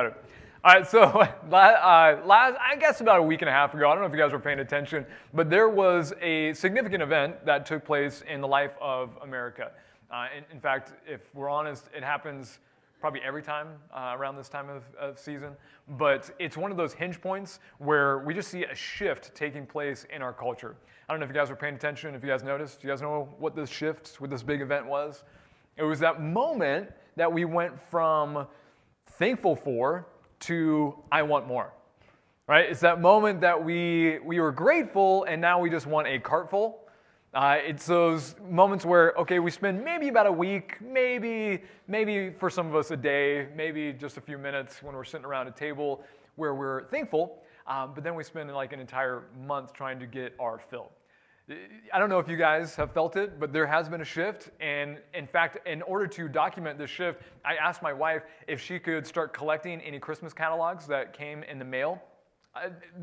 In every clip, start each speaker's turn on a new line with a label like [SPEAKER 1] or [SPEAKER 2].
[SPEAKER 1] All right, so I guess about a week and a half ago, I don't know if you guys were paying attention, but there was a significant event that took place in the life of America. In fact, if we're honest, it happens probably every time around this time of season, but it's one of those hinge points where we just see a shift taking place in our culture. I don't know if you guys were paying attention, if you guys noticed. Do you guys know what this shift, what this big event was? It was that moment that we went from thankful for to I want more, right? It's that moment that we were grateful and now we just want a cart full. It's those moments where, okay, we spend maybe about a week, maybe for some of us a day, maybe just a few minutes when we're sitting around a table where we're thankful, but then we spend like an entire month trying to get our fill. I don't know if you guys have felt it, but there has been a shift. And in fact, in order to document this shift, I asked my wife if she could start collecting any Christmas catalogs that came in the mail.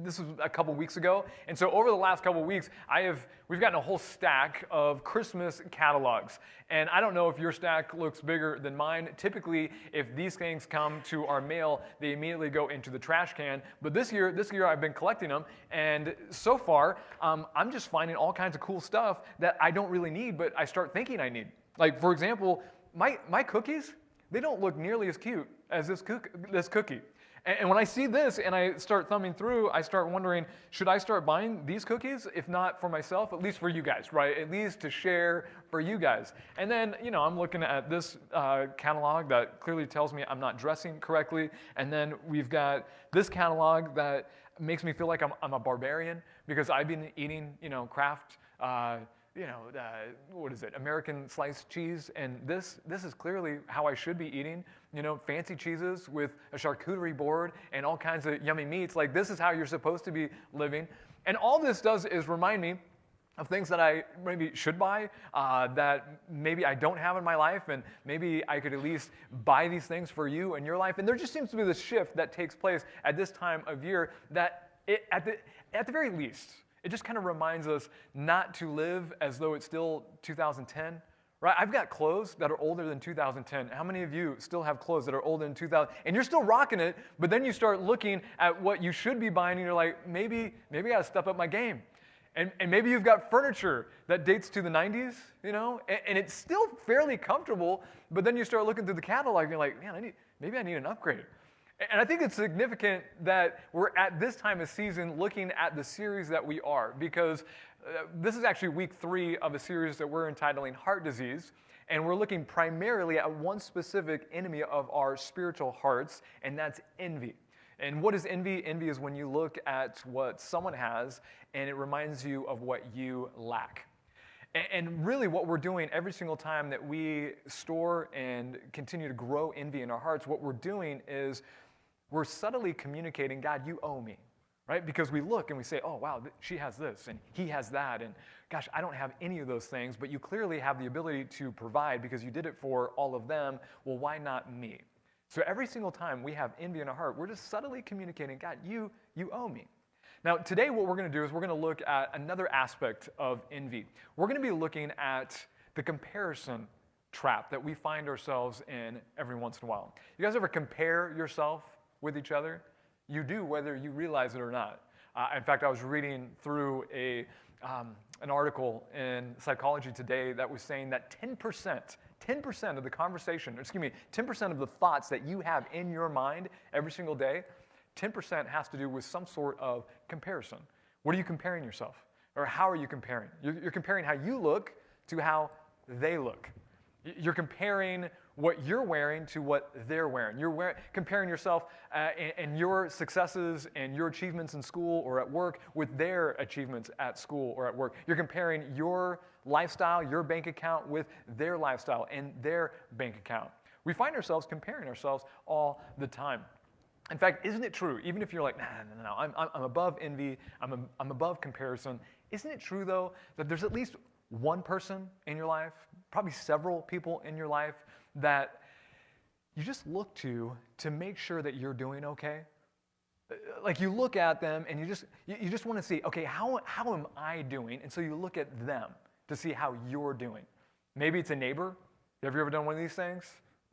[SPEAKER 1] This was a couple weeks ago. And so over the last couple weeks, we've gotten a whole stack of Christmas catalogs. And I don't know if your stack looks bigger than mine. Typically, if these things come to our mail, they immediately go into the trash can. But this year I've been collecting them. And so far, I'm just finding all kinds of cool stuff that I don't really need, but I start thinking I need. Like, for example, my cookies, they don't look nearly as cute as this cookie. And when I see this and I start thumbing through, I start wondering, should I start buying these cookies? If not for myself, at least for you guys, right? At least to share for you guys. And then, I'm looking at this catalog that clearly tells me I'm not dressing correctly. And then we've got this catalog that makes me feel like I'm a barbarian because I've been eating, Kraft, what is it, American sliced cheese, and this is clearly how I should be eating, fancy cheeses with a charcuterie board and all kinds of yummy meats. Like, this is how you're supposed to be living. And all this does is remind me of things that I maybe should buy, that maybe I don't have in my life, and maybe I could at least buy these things for you in your life. And there just seems to be this shift that takes place at this time of year that at the very least, it just kind of reminds us not to live as though it's still 2010, right? I've got clothes that are older than 2010. How many of you still have clothes that are older than 2000? And you're still rocking it, but then you start looking at what you should be buying, and you're like, maybe I got to step up my game. And maybe you've got furniture that dates to the 90s, and it's still fairly comfortable, but then you start looking through the catalog, and you're like, man, maybe I need an upgrade. And I think it's significant that we're at this time of season looking at the series that we are, because this is actually week 3 of a series that we're entitling Heart Disease, and we're looking primarily at one specific enemy of our spiritual hearts, and that's envy. And what is envy? Envy is when you look at what someone has, and it reminds you of what you lack. And really what we're doing every single time that we store and continue to grow envy in our hearts, what we're doing is we're subtly communicating, God, you owe me, right? Because we look and we say, oh, wow, she has this and he has that. And gosh, I don't have any of those things, but you clearly have the ability to provide because you did it for all of them. Well, why not me? So every single time we have envy in our heart, we're just subtly communicating, God, you owe me. Now, today what we're going to do is we're going to look at another aspect of envy. We're going to be looking at the comparison trap that we find ourselves in every once in a while. You guys ever compare yourself with each other? You do, whether you realize it or not. In fact, I was reading through an article in Psychology Today that was saying that 10% of the conversation, 10% of the thoughts that you have in your mind every single day, 10% has to do with some sort of comparison. What are you comparing yourself? Or how are you comparing? You're comparing how you look to how they look. You're comparing what you're wearing to what they're wearing. You're comparing yourself and your successes and your achievements in school or at work with their achievements at school or at work. You're comparing your lifestyle, your bank account with their lifestyle and their bank account. We find ourselves comparing ourselves all the time. In fact, isn't it true, even if you're like, no, I'm above envy, I'm above comparison, isn't it true, though, that there's at least one person in your life, probably several people in your life, that you just look to make sure that you're doing okay? Like, you look at them and you just want to see, okay, how am I doing? And so you look at them to see how you're doing. Maybe it's a neighbor. Have you ever done one of these things?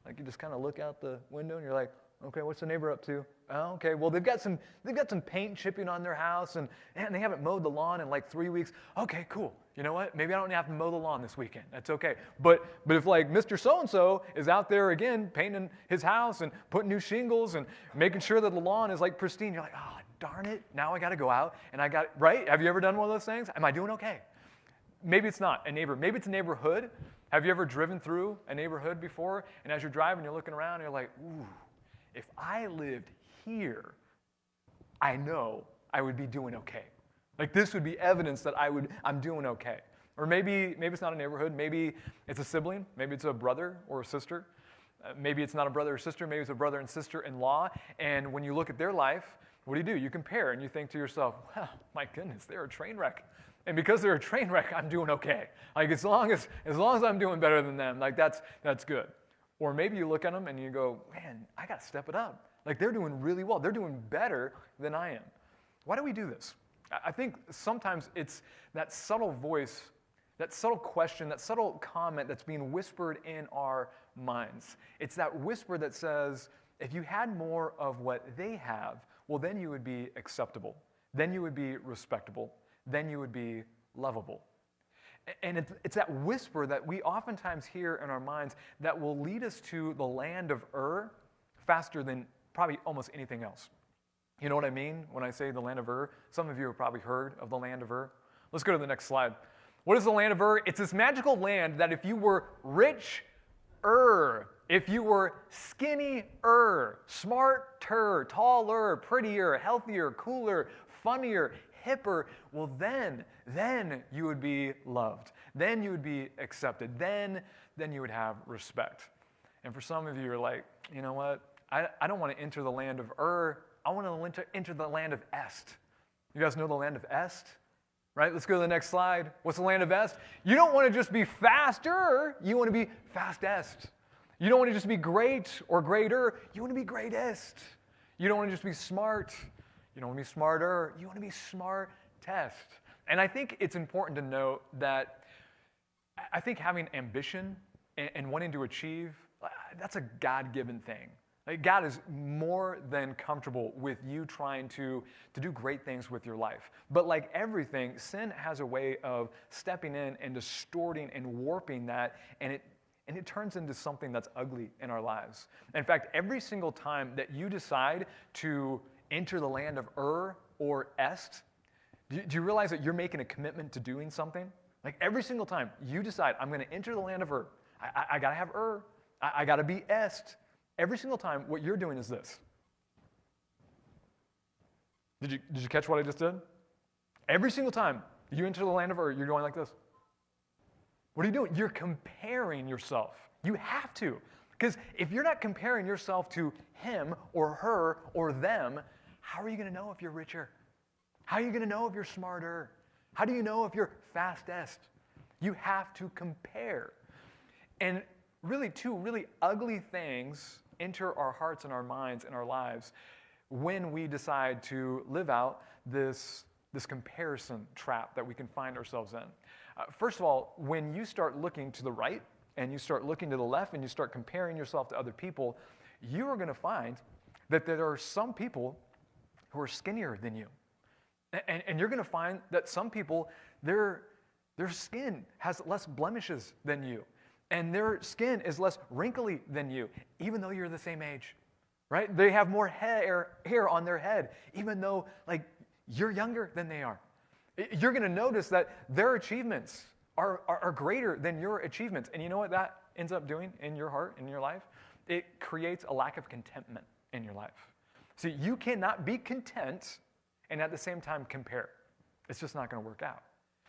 [SPEAKER 1] Like, you just kind of look out the window and you're like, Okay, what's the neighbor up to? Oh, okay, well, they've got some paint chipping on their house, and they haven't mowed the lawn in like 3 weeks. Okay, cool. You know what? Maybe I don't have to mow the lawn this weekend. That's okay. But if like Mr. So-and-so is out there again painting his house and putting new shingles and making sure that the lawn is like pristine, you're like, oh, darn it. Now I got to go out and right? Have you ever done one of those things? Am I doing okay? Maybe it's not a neighbor. Maybe it's a neighborhood. Have you ever driven through a neighborhood before? And as you're driving, you're looking around and you're like, ooh, if I lived here, I know I would be doing okay. Like this would be evidence that I'm doing okay. Or maybe it's not a neighborhood. Maybe it's a sibling. Maybe it's a brother or a sister. Maybe it's not a brother or sister. Maybe it's a brother and sister-in-law. And when you look at their life, what do? You compare and you think to yourself, well, my goodness, they're a train wreck. And because they're a train wreck, I'm doing okay. Like as long as I'm doing better than them, like that's good. Or maybe you look at them and you go, man, I got to step it up. Like they're doing really well. They're doing better than I am. Why do we do this? I think sometimes it's that subtle voice, that subtle question, that subtle comment that's being whispered in our minds. It's that whisper that says, if you had more of what they have, well, then you would be acceptable. Then you would be respectable. Then you would be lovable. And it's that whisper that we oftentimes hear in our minds that will lead us to the land of faster than probably almost anything else. You know what I mean when I say the land of Some of you have probably heard of the land of Let's go to the next slide. What is the land of It's this magical land that if you were rich-er, if you were skinny-er, smart-er, taller, prettier, healthier, cooler, funnier, hipper, well then you would be loved. Then you would be accepted. Then you would have respect. And for some of you, you're like, you know what? I don't want to enter the land of I want to enter the land of Est. You guys know the land of Est? Right? Let's go to the next slide. What's the land of Est? You don't want to just be faster. You want to be fastest. You don't want to just be great or greater. You want to be greatest. You don't want to just be smart. You don't want to be smarter. You want to be smartest. And I think it's important to note that I think having ambition and wanting to achieve, that's a God-given thing. Like God is more than comfortable with you trying to do great things with your life. But like everything, sin has a way of stepping in and distorting and warping that, and it turns into something that's ugly in our lives. In fact, every single time that you decide to enter the land of or Est, do you realize that you're making a commitment to doing something? Like every single time you decide, I'm going to enter the land of I got to have I got to be Est. Every single time, what you're doing is this. Did you catch what I just did? Every single time you enter the land of you're going like this. What are you doing? You're comparing yourself. You have to. Because if you're not comparing yourself to him or her or them, how are you going to know if you're richer? How are you going to know if you're smarter? How do you know if you're fastest? You have to compare. And really, two really ugly things enter our hearts and our minds and our lives when we decide to live out this comparison trap that we can find ourselves in. First of all, when you start looking to the right and you start looking to the left and you start comparing yourself to other people, you are going to find that there are some people who are skinnier than you. And you're going to find that some people, their skin has less blemishes than you. And their skin is less wrinkly than you, even though you're the same age, right? They have more hair on their head, even though like you're younger than they are. You're going to notice that their achievements are greater than your achievements. And you know what that ends up doing in your heart, in your life? It creates a lack of contentment in your life. See, you cannot be content and at the same time compare. It's just not going to work out.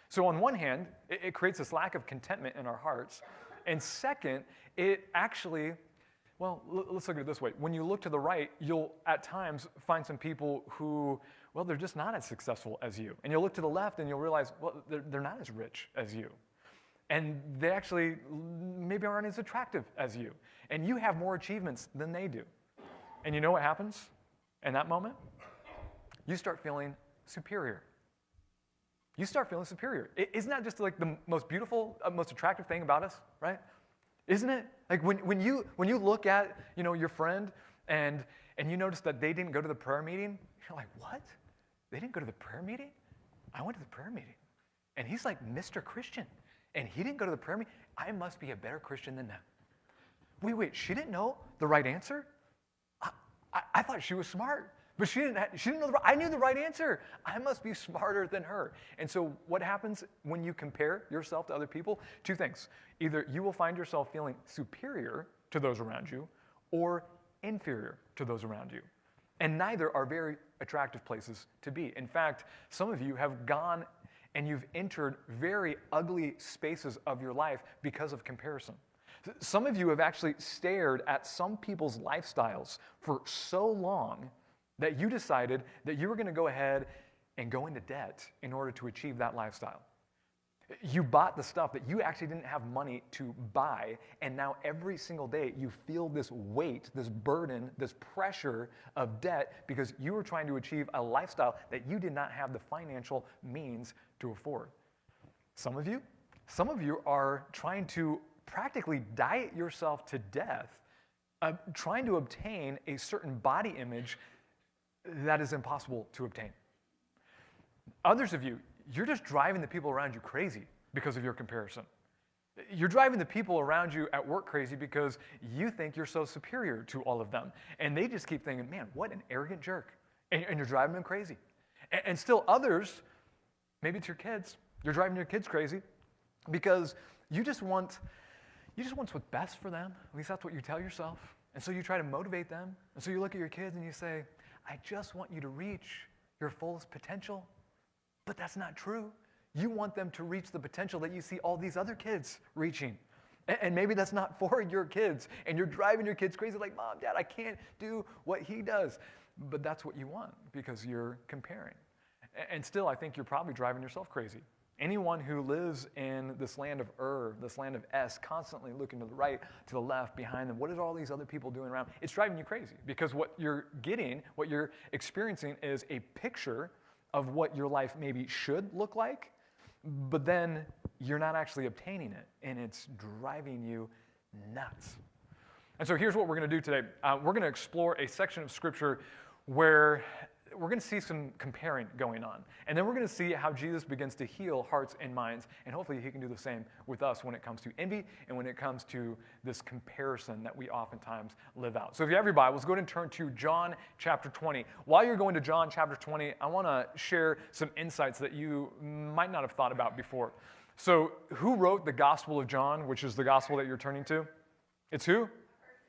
[SPEAKER 1] So on one hand, it creates this lack of contentment in our hearts. And second, it actually, well, let's look at it this way. When you look to the right, you'll at times find some people who, well, they're just not as successful as you. And you'll look to the left and you'll realize, well, they're not as rich as you. And they actually maybe aren't as attractive as you. And you have more achievements than they do. And you know what happens in that moment? You start feeling superior. You start feeling superior. Isn't that just like the most beautiful, most attractive thing about us, right? Isn't it? Like when you look at, your friend and you notice that they didn't go to the prayer meeting. You're like, what? They didn't go to the prayer meeting? I went to the prayer meeting. And he's like Mr. Christian. And he didn't go to the prayer meeting? I must be a better Christian than them. Wait, she didn't know the right answer? I thought she was smart. But she didn't know I knew the right answer. I must be smarter than her. And so what happens when you compare yourself to other people? Two things. Either you will find yourself feeling superior to those around you or inferior to those around you. And neither are very attractive places to be. In fact, some of you have gone and you've entered very ugly spaces of your life because of comparison. Some of you have actually stared at some people's lifestyles for so long that you decided that you were going to go ahead and go into debt in order to achieve that lifestyle. You bought the stuff that you actually didn't have money to buy, and now every single day you feel this weight, this burden, this pressure of debt because you were trying to achieve a lifestyle that you did not have the financial means to afford. Some of you are trying to practically diet yourself to death, trying to obtain a certain body image that is impossible to obtain. Others of you, you're just driving the people around you crazy because of your comparison. You're driving the people around you at work crazy because you think you're so superior to all of them. And they just keep thinking, man, what an arrogant jerk. And you're driving them crazy. And still others, maybe it's your kids, you're driving your kids crazy because you just want what's best for them. At least that's what you tell yourself. And so you try to motivate them. And so you look at your kids and you say, I just want you to reach your fullest potential. But that's not true. You want them to reach the potential that you see all these other kids reaching. And maybe that's not for your kids. And you're driving your kids crazy like, Mom, Dad, I can't do what he does. But that's what you want because you're comparing. And still, I think you're probably driving yourself crazy. Anyone who lives in this land of this land of S, constantly looking to the right, to the left, behind them, what are all these other people doing around? It's driving you crazy because what you're getting, what you're experiencing is a picture of what your life maybe should look like, but then you're not actually obtaining it, and it's driving you nuts. And so here's what we're going to do today. We're going to explore a section of Scripture where we're going to see some comparing going on. And then we're going to see how Jesus begins to heal hearts and minds. And hopefully he can do the same with us when it comes to envy and when it comes to this comparison that we oftentimes live out. So if you have your Bibles, go ahead and turn to John chapter 20. While you're going to John chapter 20, I want to share some insights that you might not have thought about before. So who wrote the Gospel of John, which is the gospel that you're turning to? It's who?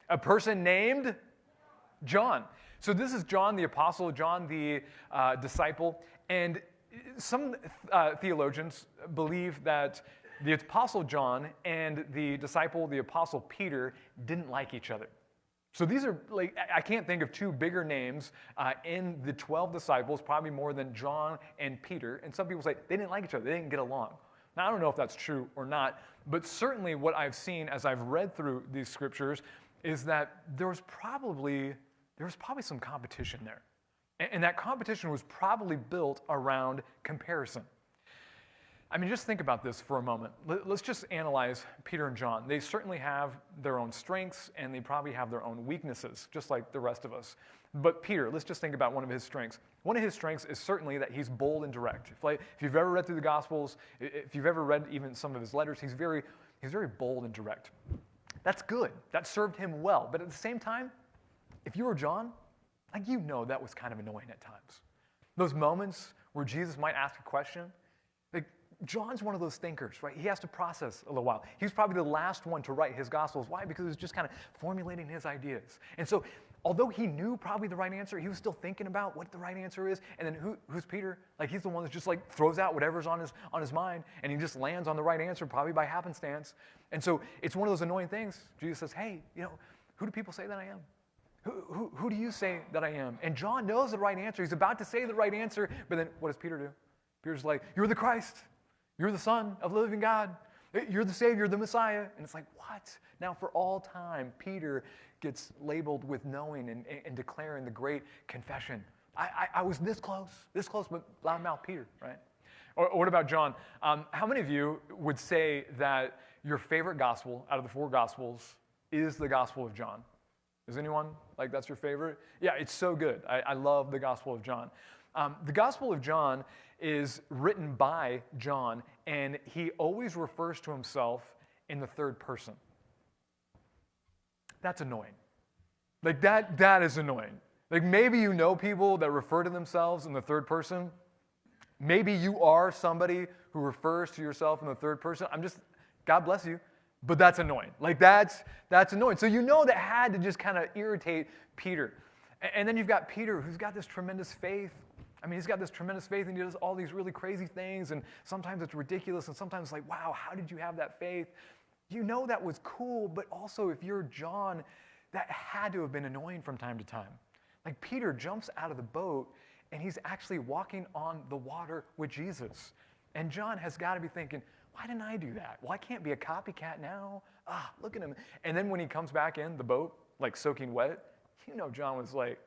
[SPEAKER 1] A person named John. So this is John the apostle, John the disciple, and some theologians believe that the apostle John and the disciple, the apostle Peter, didn't like each other. So these are, like, I can't think of two bigger names in the 12 disciples, probably more than John and Peter, and some people say they didn't like each other, they didn't get along. Now I don't know if that's true or not, but certainly what I've seen as I've read through these scriptures is that there was probably some competition there. And that competition was probably built around comparison. I mean, just think about this for a moment. Let's just analyze Peter and John. They certainly have their own strengths, and they probably have their own weaknesses, just like the rest of us. But Peter, let's just think about one of his strengths. One of his strengths is certainly that he's bold and direct. If you've ever read through the Gospels, if you've ever read even some of his letters, he's very bold and direct. That's good. That served him well. But at the same time, if you were John, that was kind of annoying at times. Those moments where Jesus might ask a question, John's one of those thinkers, right? He has to process a little while. He was probably the last one to write his Gospels. Why? Because he was just kind of formulating his ideas. And so, although he knew probably the right answer, he was still thinking about what the right answer is. And then who's Peter? He's the one that just throws out whatever's on his mind, and he just lands on the right answer, probably by happenstance. And so it's one of those annoying things. Jesus says, hey, who do people say that I am? Who do you say that I am? And John knows the right answer. He's about to say the right answer, but then what does Peter do? Peter's like, you're the Christ. You're the Son of the living God. You're the Savior, the Messiah. And it's like, what? Now for all time, Peter gets labeled with knowing and declaring the great confession. I was this close, but loudmouth Peter, right? Or what about John? How many of you would say that your favorite gospel out of the 4 gospels is the Gospel of John? Is anyone like that's your favorite? Yeah, it's so good. I love the Gospel of John. The Gospel of John is written by John, and he always refers to himself in the third person. That's annoying. Like that is annoying. Like maybe you know people that refer to themselves in the third person. Maybe you are somebody who refers to yourself in the third person. God bless you, but that's annoying. Like that's annoying. So you know that had to just kind of irritate Peter. And then you've got Peter who's got this tremendous faith. I mean, he's got this tremendous faith and he does all these really crazy things, and sometimes it's ridiculous and sometimes it's like, wow, how did you have that faith? You know that was cool, but also if you're John, that had to have been annoying from time to time. Like Peter jumps out of the boat and he's actually walking on the water with Jesus. And John has got to be thinking, why didn't I do that? Well, I can't be a copycat now. Look at him. And then when he comes back in the boat, like soaking wet, you know John was like,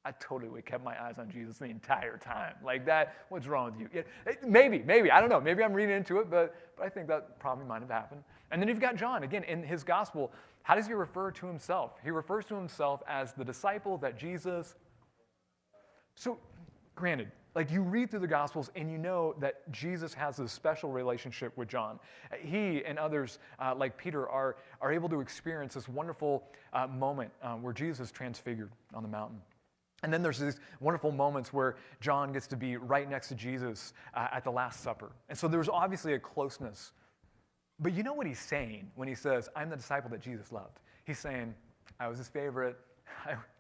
[SPEAKER 1] I totally would have kept my eyes on Jesus the entire time. Like that, what's wrong with you? Yeah, maybe, I don't know. Maybe I'm reading into it, but I think that probably might have happened. And then you've got John, again, in his gospel. How does he refer to himself? He refers to himself as the disciple that Jesus... So, granted, like you read through the Gospels and you know that Jesus has a special relationship with John. He and others like Peter are able to experience this wonderful moment where Jesus is transfigured on the mountain. And then there's these wonderful moments where John gets to be right next to Jesus at the Last Supper. And so there's obviously a closeness. But you know what he's saying when he says, I'm the disciple that Jesus loved? He's saying, I was his favorite.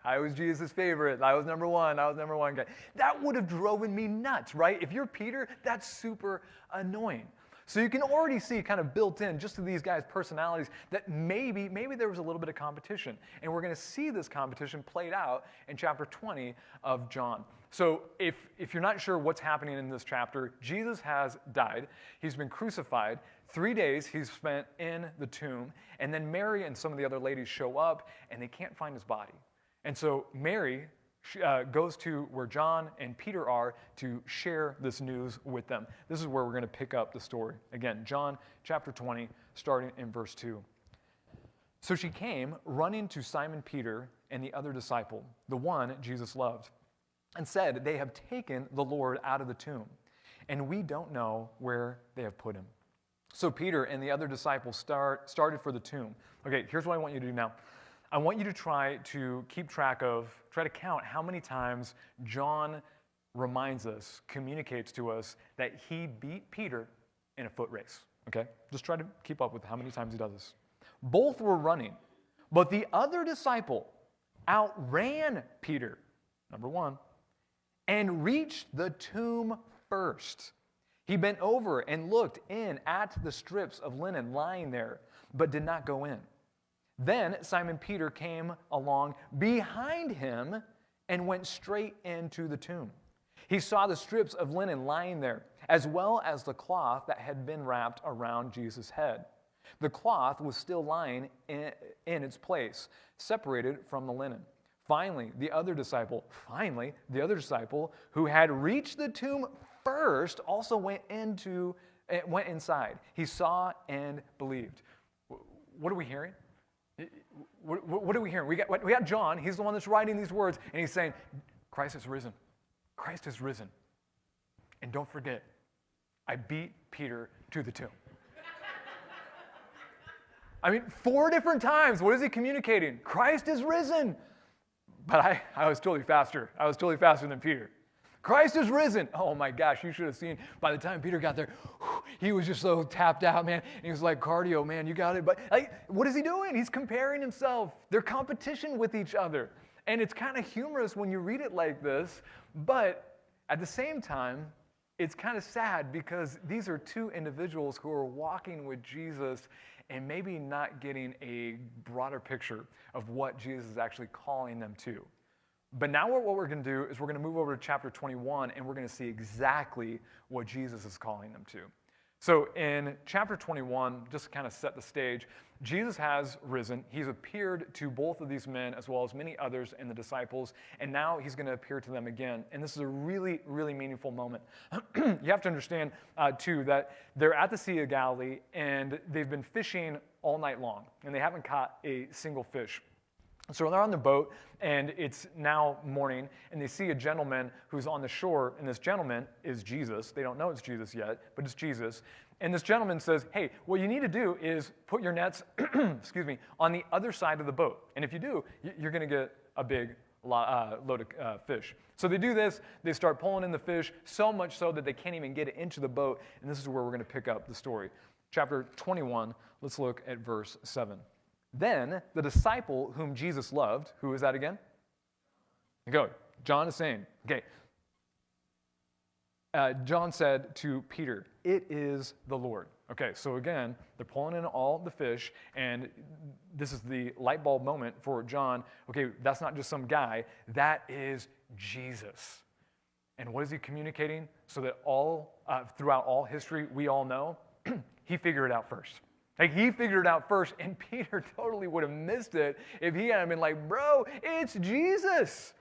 [SPEAKER 1] I was Jesus' favorite. I was number one guy. That would have driven me nuts, right? If you're Peter, that's super annoying. So you can already see kind of built in just to these guys' personalities that maybe there was a little bit of competition. And we're going to see this competition played out in chapter 20 of John. So if you're not sure what's happening in this chapter, Jesus has died. He's been crucified. 3 days he's spent in the tomb. And then Mary and some of the other ladies show up, and they can't find his body. And so Mary goes to where John and Peter are to share this news with them. This is where we're going to pick up the story. Again, John chapter 20, starting in verse 2. So she came running to Simon Peter and the other disciple, the one Jesus loved, and said, they have taken the Lord out of the tomb, and we don't know where they have put him. So Peter and the other disciples started for the tomb. Okay, here's what I want you to do now. I want you to try to count how many times John reminds us, communicates to us that he beat Peter in a foot race, okay? Just try to keep up with how many times he does this. Both were running, but the other disciple outran Peter, number one, and reached the tomb first. He bent over and looked in at the strips of linen lying there, but did not go in. Then Simon Peter came along behind him and went straight into the tomb. He saw the strips of linen lying there, as well as the cloth that had been wrapped around Jesus' head. The cloth was still lying in its place, separated from the linen. Finally, the other disciple who had reached the tomb first also went inside. He saw and believed. What are we hearing? What are we hearing? We got John. He's the one that's writing these words, and he's saying, Christ has risen. Christ has risen. And don't forget, I beat Peter to the tomb. I mean, 4 different times. What is he communicating? Christ is risen. But I was totally faster. I was totally faster than Peter. Christ is risen. Oh my gosh, you should have seen by the time Peter got there, he was just so tapped out, man. And he was like, cardio, man, you got it. But like, what is he doing? He's comparing himself. They're competition with each other. And it's kind of humorous when you read it like this, but at the same time, it's kind of sad because these are 2 individuals who are walking with Jesus and maybe not getting a broader picture of what Jesus is actually calling them to. But now what we're going to do is we're going to move over to chapter 21, and we're going to see exactly what Jesus is calling them to. So in chapter 21, just to kind of set the stage, Jesus has risen. He's appeared to both of these men as well as many others and the disciples, and now he's going to appear to them again. And this is a really, really meaningful moment. You have to understand, too, that they're at the Sea of Galilee, and they've been fishing all night long, and they haven't caught a single fish. So they're on the boat, and it's now morning, and they see a gentleman who's on the shore, and this gentleman is Jesus. They don't know it's Jesus yet, but it's Jesus. And this gentleman says, hey, what you need to do is put your nets, excuse me, on the other side of the boat. And if you do, you're going to get a big load of fish. So they do this. They start pulling in the fish, so much so that they can't even get it into the boat. And this is where we're going to pick up the story. Chapter 21, let's look at verse 7. Then the disciple whom Jesus loved, who is that again? Go. John is saying, okay. John said to Peter, it is the Lord. Okay, so again, they're pulling in all the fish, and this is the light bulb moment for John. Okay, that's not just some guy, that is Jesus. And what is he communicating? So that throughout all history, we all know, he figured it out first. Like, he figured it out first, and Peter totally would have missed it if he hadn't been like, bro, it's Jesus.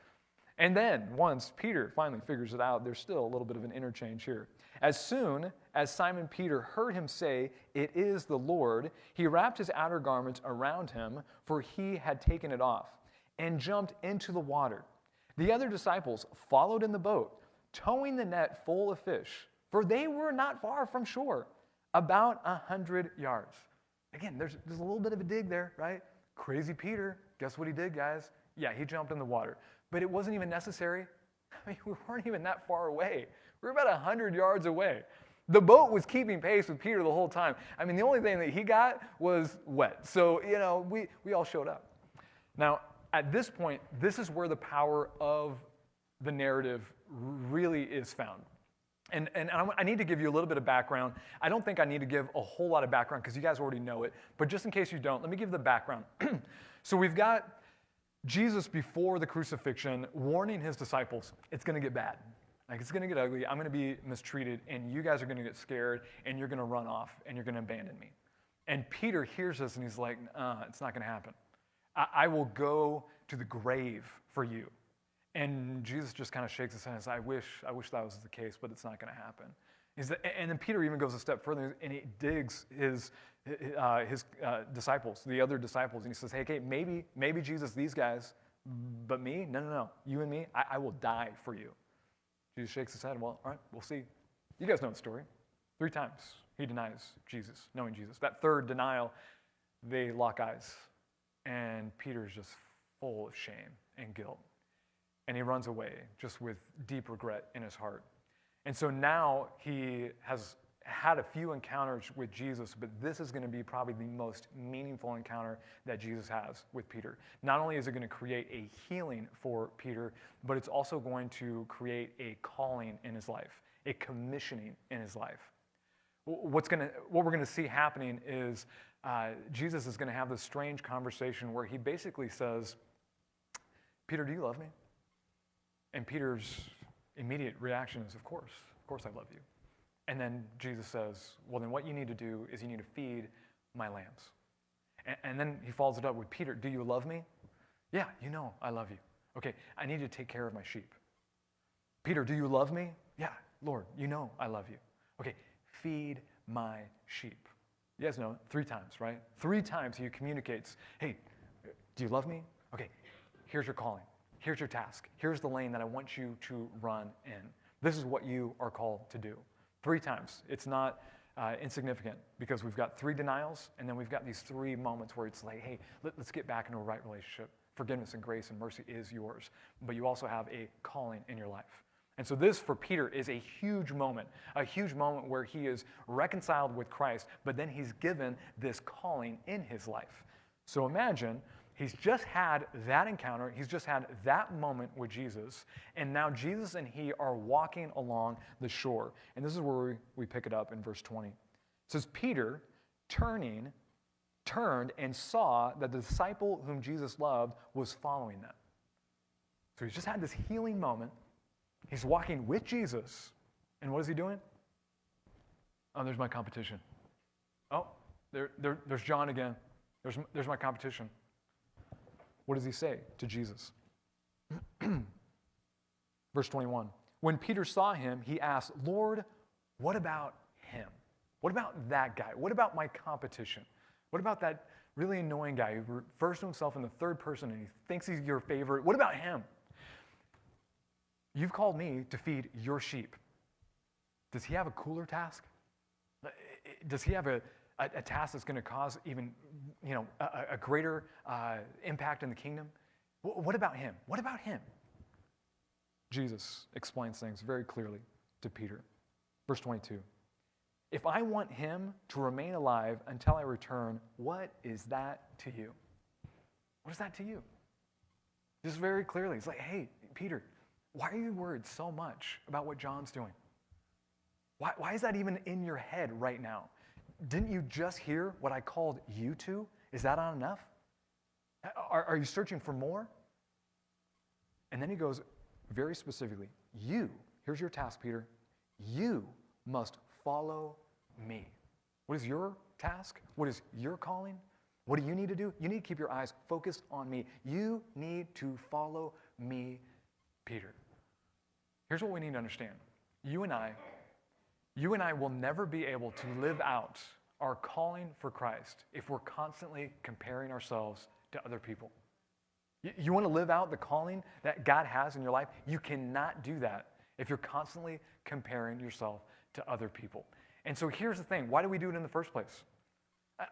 [SPEAKER 1] And then, once Peter finally figures it out, there's still a little bit of an interchange here. As soon as Simon Peter heard him say, it is the Lord, he wrapped his outer garments around him, for he had taken it off, and jumped into the water. The other disciples followed in the boat, towing the net full of fish, for they were not far from shore, about 100 yards. Again, there's a little bit of a dig there, right? Crazy Peter, guess what he did, guys? Yeah, he jumped in the water. But it wasn't even necessary. I mean, we weren't even that far away. We were about 100 yards away. The boat was keeping pace with Peter the whole time. I mean, the only thing that he got was wet. So, we all showed up. Now, at this point, this is where the power of the narrative really is found. And I need to give you a little bit of background. I don't think I need to give a whole lot of background because you guys already know it. But just in case you don't, let me give the background. So we've got Jesus before the crucifixion warning his disciples, it's going to get bad. Like, it's going to get ugly. I'm going to be mistreated, and you guys are going to get scared, and you're going to run off, and you're going to abandon me. And Peter hears this, and he's like, it's not going to happen. I will go to the grave for you. And Jesus just kind of shakes his head and says, I wish that was the case, but it's not going to happen. And then Peter even goes a step further, and he digs his disciples, the other disciples, and he says, hey, maybe Jesus, these guys, but me? No. You and me, I will die for you. Jesus shakes his head, well, all right, we'll see. You guys know the story. 3 times he denies Jesus, knowing Jesus. That third denial, they lock eyes, and Peter's just full of shame and guilt. And he runs away just with deep regret in his heart. And so now he has had a few encounters with Jesus, but this is going to be probably the most meaningful encounter that Jesus has with Peter. Not only is it going to create a healing for Peter, but it's also going to create a calling in his life, a commissioning in his life. What we're going to see happening is Jesus is going to have this strange conversation where he basically says, Peter, do you love me? And Peter's immediate reaction is, of course I love you. And then Jesus says, well, then what you need to do is you need to feed my lambs. And then he follows it up with, Peter, do you love me? Yeah, you know I love you. Okay, I need to take care of my sheep. Peter, do you love me? Yeah, Lord, you know I love you. Okay, feed my sheep. You guys know 3 times, right? 3 times he communicates, hey, do you love me? Okay, here's your calling. Here's your task. Here's the lane that I want you to run in. This is what you are called to do. 3 times. It's not insignificant because we've got 3 denials, and then we've got these 3 moments where it's like, hey, let's get back into a right relationship. Forgiveness and grace and mercy is yours, but you also have a calling in your life. And so this, for Peter, is a huge moment where he is reconciled with Christ, but then he's given this calling in his life. So imagine he's just had that encounter. He's just had that moment with Jesus. And now Jesus and he are walking along the shore. And this is where we pick it up in verse 20. It says, Peter, turned and saw that the disciple whom Jesus loved was following them. So he's just had this healing moment. He's walking with Jesus. And what is he doing? Oh, there's my competition. Oh, there's John again. There's my competition. What does he say to Jesus? Verse 21. When Peter saw him, he asked, Lord, what about him? What about that guy? What about my competition? What about that really annoying guy who refers to himself in the third person and he thinks he's your favorite. What about him? You've called me to feed your sheep. Does he have a cooler task? Does he have a task that's going to cause even, a greater impact in the kingdom? What about him? What about him? Jesus explains things very clearly to Peter. Verse 22. If I want him to remain alive until I return, what is that to you? What is that to you? Just very clearly, it's like, hey, Peter, why are you worried so much about what John's doing? Why is that even in your head right now? Didn't you just hear what I called you to? Is that not enough? Are you searching for more? And then he goes very specifically, here's your task, Peter, you must follow me. What is your task? What is your calling? What do you need to do? You need to keep your eyes focused on me. You need to follow me, Peter. Here's what we need to understand. You and I will never be able to live out our calling for Christ if we're constantly comparing ourselves to other people. You want to live out the calling that God has in your life? You cannot do that if you're constantly comparing yourself to other people. And so here's the thing. Why do we do it in the first place?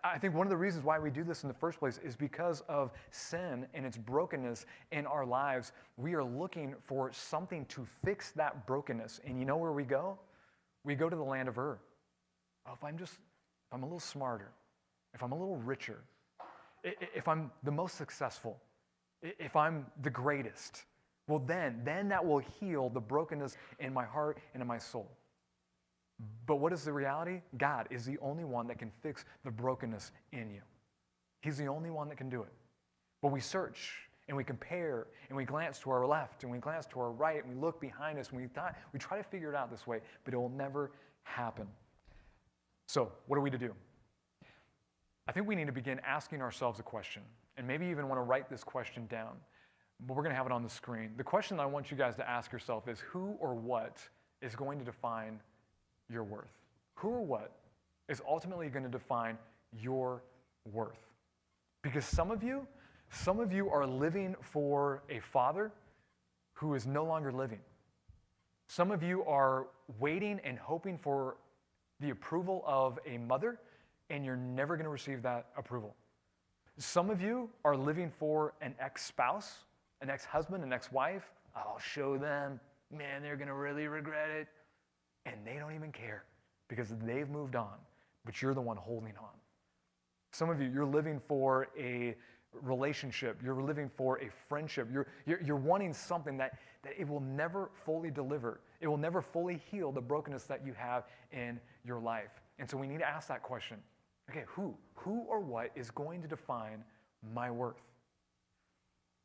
[SPEAKER 1] I think one of the reasons why we do this in the first place is because of sin and its brokenness in our lives. We are looking for something to fix that brokenness. And you know where we go? We go to the land of Ur. Oh, if I'm a little smarter, if I'm a little richer, if I'm the most successful, if I'm the greatest, well then that will heal the brokenness in my heart and in my soul. But what is the reality? God is the only one that can fix the brokenness in you. He's the only one that can do it. But we search and we compare and we glance to our left and we glance to our right and we look behind us and we try to figure it out this way, but it will never happen. So what are we to do? I think we need to begin asking ourselves a question, and maybe even want to write this question down, but we're going to have it on the screen. The question I want you guys to ask yourself is, who or what is going to define your worth? Who or what is ultimately going to define your worth? Because some of you are living for a father who is no longer living. Some of you are waiting and hoping for the approval of a mother, and you're never going to receive that approval. Some of you are living for an ex-spouse, an ex-husband, an ex-wife. I'll show them. Man, they're going to really regret it. And they don't even care because they've moved on, but you're the one holding on. Some of you, you're living for a relationship. You're living for a friendship. You're wanting something that it will never fully deliver. It will never fully heal the brokenness that you have in your life. And so we need to ask that question. Okay, who or what is going to define my worth?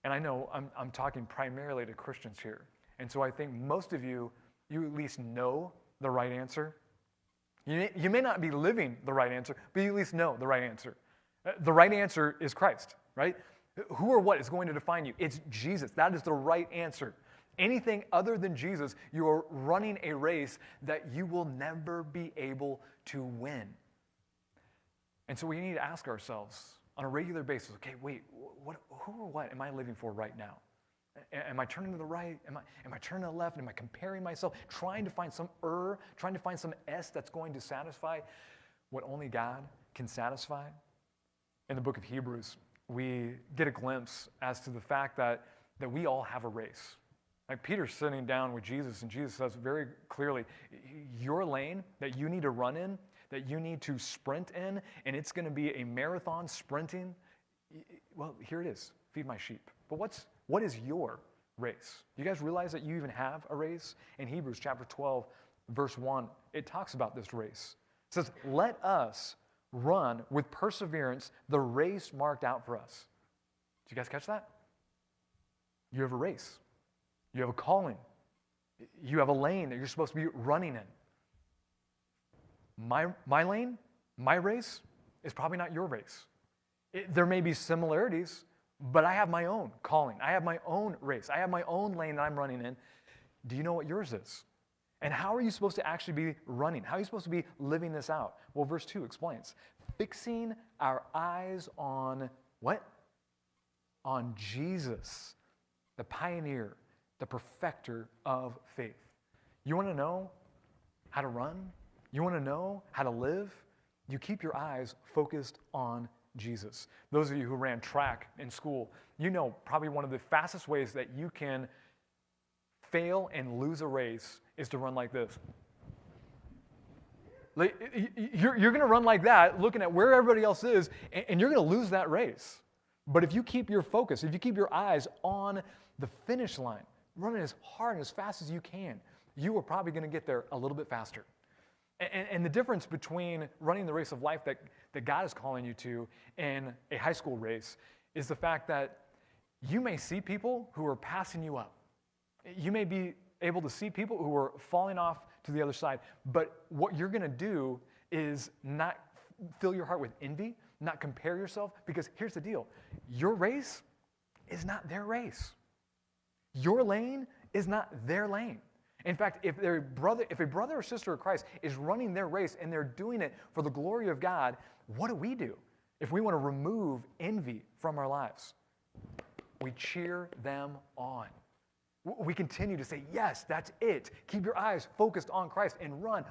[SPEAKER 1] And I know I'm talking primarily to Christians here. And so I think most of you at least know the right answer. You may not be living the right answer, but you at least know the right answer. The right answer is Christ, right? Who or what is going to define you? It's Jesus. That is the right answer. Anything other than Jesus, you are running a race that you will never be able to win. And so we need to ask ourselves on a regular basis, okay, wait, who or what am I living for right now? Am I turning to the right? Am I turning to the left? Am I comparing myself? Trying to find some trying to find some S that's going to satisfy what only God can satisfy? In the book of Hebrews, we get a glimpse as to the fact that we all have a race. Like Peter's sitting down with Jesus, and Jesus says very clearly, your lane that you need to run in, that you need to sprint in, and it's going to be a marathon sprinting, well, here it is, feed my sheep. But what is your race? You guys realize that you even have a race? In Hebrews chapter 12, verse 1, it talks about this race. It says, let us run with perseverance the race marked out for us. Did you guys catch that? You have a race. You have a calling. You have a lane that you're supposed to be running in. My lane, my race, is probably not your race. There may be similarities, but I have my own calling. I have my own race. I have my own lane that I'm running in. Do you know what yours is? And how are you supposed to actually be running? How are you supposed to be living this out? Well, verse 2 explains. Fixing our eyes on what? On Jesus, the pioneer, the perfecter of faith. You want to know how to run? You want to know how to live? You keep your eyes focused on Jesus. Those of you who ran track in school, you know probably one of the fastest ways that you can fail and lose a race is to run like this. You're going to run like that, looking at where everybody else is, and you're going to lose that race. But if you keep your focus, if you keep your eyes on the finish line, running as hard and as fast as you can, you are probably going to get there a little bit faster. And the difference between running the race of life that God is calling you to and a high school race is the fact that you may see people who are passing you up. You may be able to see people who are falling off to the other side, but what you're going to do is not fill your heart with envy, not compare yourself, because here's the deal. Your race is not their race. Your lane is not their lane. In fact, if a brother or sister of Christ is running their race and they're doing it for the glory of God, what do? If we want to remove envy from our lives, we cheer them on. We continue to say, yes, that's it. Keep your eyes focused on Christ and run.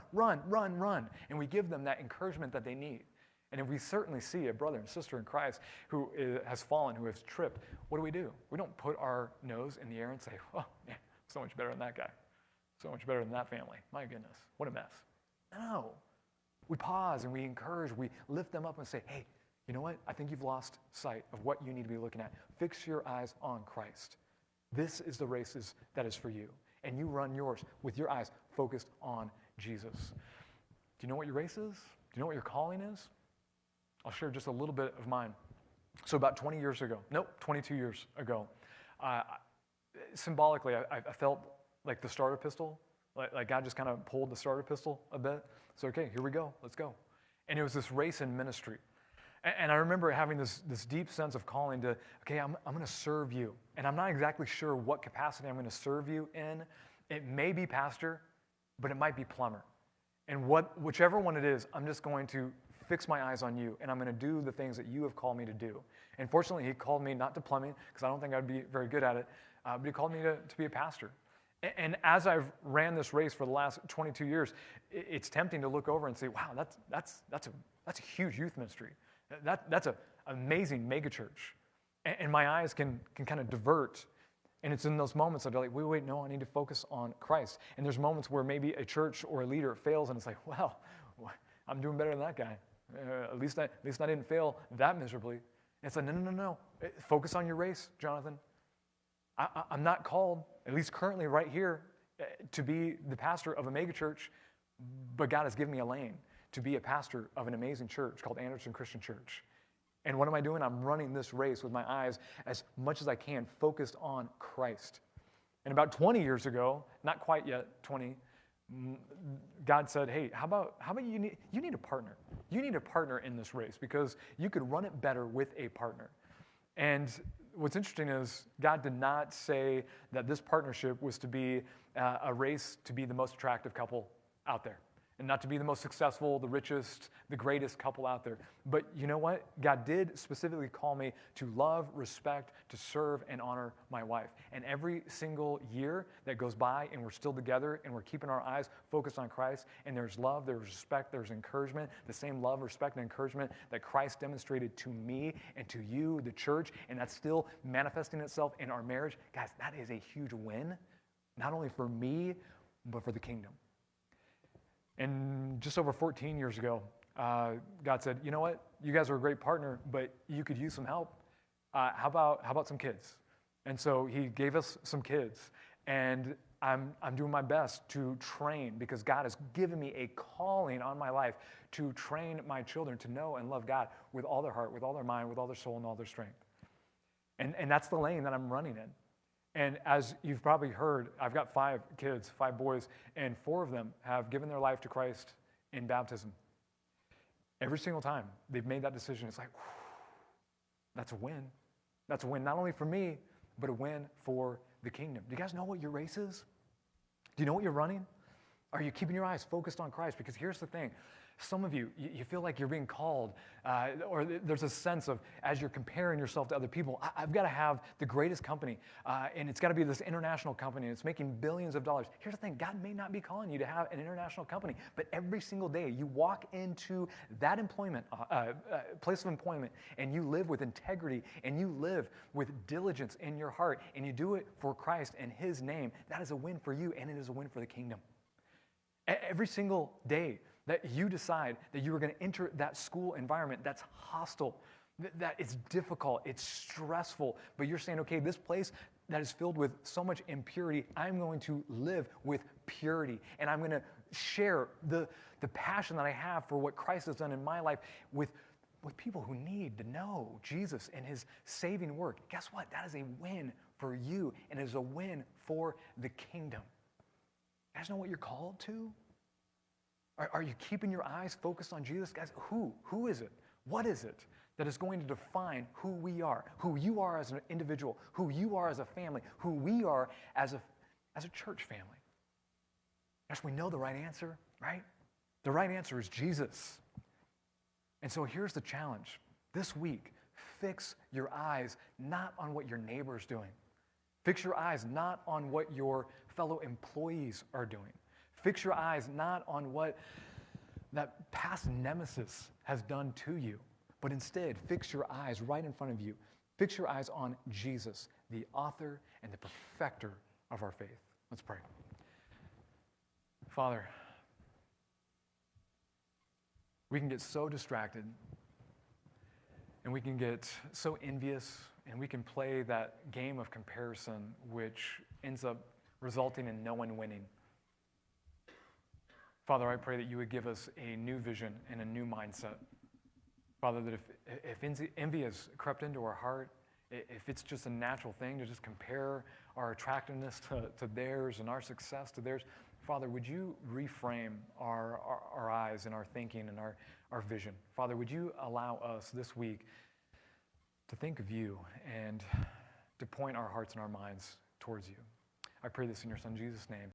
[SPEAKER 1] And we give them that encouragement that they need. And if we certainly see a brother and sister in Christ who has fallen, who has tripped, what do? We don't put our nose in the air and say, oh, man, so much better than that guy. So much better than that family. My goodness, what a mess. No. We pause and we encourage, we lift them up and say, hey, you know what? I think you've lost sight of what you need to be looking at. Fix your eyes on Christ. This is the race that is for you. And you run yours with your eyes focused on Jesus. Do you know what your race is? Do you know what your calling is? I'll share just a little bit of mine. So about 22 years ago, symbolically, I felt like the starter pistol, like God just kind of pulled the starter pistol a bit. So, okay, here we go, let's go. And it was this race in ministry. And I remember having this deep sense of calling to, okay, I'm going to serve you. And I'm not exactly sure what capacity I'm going to serve you in. It may be pastor, but it might be plumber. And whichever one it is, I'm just going to fix my eyes on you, and I'm going to do the things that you have called me to do. And fortunately, he called me not to plumbing, because I don't think I'd be very good at it, but he called me to be a pastor. And as I've ran this race for the last 22 years, it's tempting to look over and say, wow, that's a huge youth ministry. That's an amazing megachurch. And my eyes can kind of divert. And it's in those moments that I'm like, wait, no, I need to focus on Christ. And there's moments where maybe a church or a leader fails, and it's like, well, I'm doing better than that guy. At least I didn't fail that miserably. And it's like, no. Focus on your race, Jonathan. I'm not called, at least currently right here, to be the pastor of a megachurch, but God has given me a lane to be a pastor of an amazing church called Anderson Christian Church. And what am I doing? I'm running this race with my eyes as much as I can focused on Christ. And about 20 years ago, not quite yet 20, God said, hey, how about you need a partner. You need a partner in this race because you could run it better with a partner. And what's interesting is God did not say that this partnership was to be a race to be the most attractive couple out there and not to be the most successful, the richest, the greatest couple out there. But you know what? God did specifically call me to love, respect, to serve, and honor my wife. And every single year that goes by and we're still together and we're keeping our eyes focused on Christ, and there's love, there's respect, there's encouragement, the same love, respect, and encouragement that Christ demonstrated to me and to you, the church, and that's still manifesting itself in our marriage. Guys, that is a huge win, not only for me, but for the kingdom. And just over 14 years ago, God said, you know what? You guys are a great partner, but you could use some help. How about some kids? And so he gave us some kids. And I'm doing my best to train because God has given me a calling on my life to train my children to know and love God with all their heart, with all their mind, with all their soul, and all their strength. And that's the lane that I'm running in. And as you've probably heard, I've got 5 kids, 5 boys, and 4 of them have given their life to Christ in baptism. Every single time they've made that decision, it's like, whew, that's a win. That's a win not only for me, but a win for the kingdom. Do you guys know what your race is? Do you know what you're running? Are you keeping your eyes focused on Christ? Because here's the thing. Some of you feel like you're being called, or there's a sense of, as you're comparing yourself to other people, I've got to have the greatest company, and it's got to be this international company, and it's making billions of dollars. Here's the thing, God may not be calling you to have an international company, but every single day you walk into that place of employment, and you live with integrity, and you live with diligence in your heart, and you do it for Christ and His name. That is a win for you, and it is a win for the kingdom. Every single day that you decide that you are going to enter that school environment that's hostile, that it's difficult, it's stressful, but you're saying, okay, this place that is filled with so much impurity, I'm going to live with purity, and I'm going to share the passion that I have for what Christ has done in my life with people who need to know Jesus and His saving work. Guess what? That is a win for you, and it is a win for the kingdom. You guys know what you're called to? Are you keeping your eyes focused on Jesus? Guys, who is it? What is it that is going to define who we are, who you are as an individual, who you are as a family, who we are as a church family? Guys, we know the right answer, right? The right answer is Jesus. And so here's the challenge. This week, fix your eyes not on what your neighbor is doing. Fix your eyes not on what your fellow employees are doing. Fix your eyes not on what that past nemesis has done to you, but instead fix your eyes right in front of you. Fix your eyes on Jesus, the author and the perfecter of our faith. Let's pray. Father, we can get so distracted, and we can get so envious, and we can play that game of comparison, which ends up resulting in no one winning. Father, I pray that you would give us a new vision and a new mindset. Father, that if envy has crept into our heart, if it's just a natural thing to just compare our attractiveness to theirs and our success to theirs, Father, would you reframe our eyes and our thinking and our vision? Father, would you allow us this week to think of you and to point our hearts and our minds towards you? I pray this in your Son, Jesus' name.